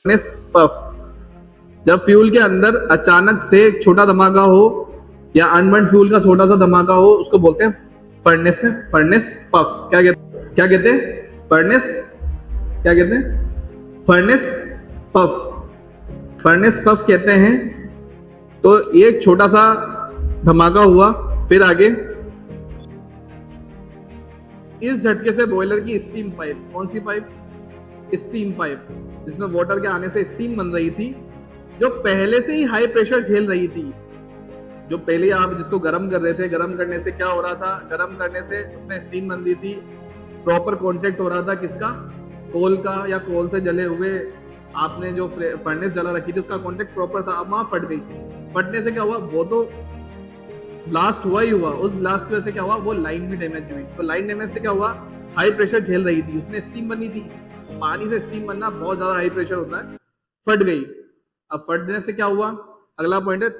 Furnace puff, जब fuel के अंदर अचानक से एक छोटा धमाका हो या अनबर्न्ड फ्यूल का छोटा सा धमाका हो, उसको बोलते हैं फर्नेस में फर्नेस पफ। क्या कहते हैं फर्नेस, क्या कहते हैं फर्नेस पफ, फर्नेस पफ कहते हैं। तो एक छोटा सा धमाका हुआ, फिर आगे इस झटके से बॉयलर की स्टीम पाइप, कौन सी पाइप, स्टीम पाइप, जिसमें वाटर के आने से स्टीम बन रही थी, जो पहले से ही हाई प्रेशर झेल रही थी। जो पहले आप जिसको गर्म कर रहे थे, गर्म करने से क्या हो रहा था, गर्म करने से उसमें स्टीम बन रही थी, प्रॉपर कांटेक्ट हो रहा था किसका, कोल का, या कोल से जले हुए आपने जो फर्नेस जला रखी थी उसका कांटेक्ट प्रॉपर था। अब वहां फट गई, फटने से क्या हुआ, वो तो ब्लास्ट हुआ ही हुआ, उस ब्लास्ट की वजह से क्या हुआ, वो लाइन भी डैमेज हुई। तो लाइन डैमेज से क्या हुआ, हाई प्रेशर झेल रही थी, उसमें स्टीम बनी थी, पानी से स्टीम बनना बहुत ज्यादा हाई प्रेशर होता है, फट गई। अब फटने से क्या हुआ, अगला पॉइंट है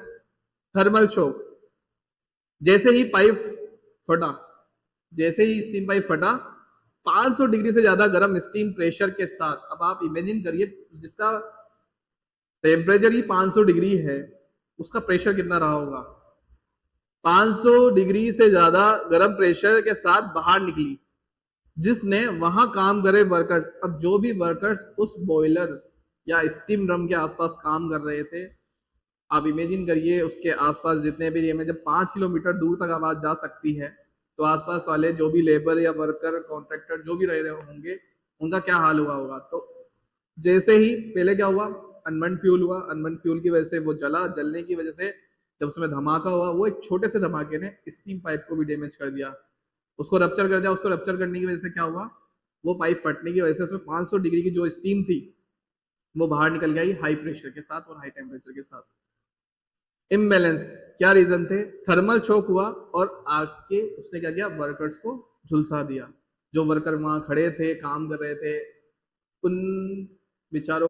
थर्मल शॉक। जैसे ही पाइप फटा, जैसे ही स्टीम पाइप फटा, 500 डिग्री से ज्यादा गर्म स्टीम प्रेशर के साथ, अब आप इमेजिन करिए जिसका टेम्परेचर ही 500 डिग्री है, उसका प्रेशर कितना रहा होगा। 500 डिग्री से ज्यादा गर्म प्रेशर के साथ बाहर निकली, जिसने वहां काम करे वर्कर्स। अब जो भी वर्कर्स उस बॉयलर या स्टीम ड्रम के आसपास काम कर रहे थे, आप इमेजिन करिए उसके आसपास जितने भी में जब 5 किलोमीटर दूर तक आवाज जा सकती है, तो आसपास वाले जो भी लेबर या वर्कर कॉन्ट्रैक्टर जो भी रह रहे होंगे, उनका क्या हाल हुआ होगा। तो जैसे ही पहले क्या हुआ, अनबर्न फ्यूल हुआ, अनबर्न फ्यूल की वजह से वो जला, जलने की वजह से जब उसमें धमाका हुआ, वो एक छोटे से धमाके ने स्टीम पाइप को भी डैमेज कर दिया, उसको रप्चर कर दिया। उसको रप्चर करने की वजह से क्या हुआ, वो पाइप फटने की वजह से उसमें 500 डिग्री की जो स्टीम थी वो बाहर निकल गई हाई प्रेशर के साथ और हाई टेम्परेचर के साथ। इम्बैलेंस, क्या रीजन थे, थर्मल शॉक हुआ और आग के उसने क्या किया, वर्कर्स को झुलसा दिया। जो वर्कर वहां खड़े थे, काम कर रहे थे, उन बेचारों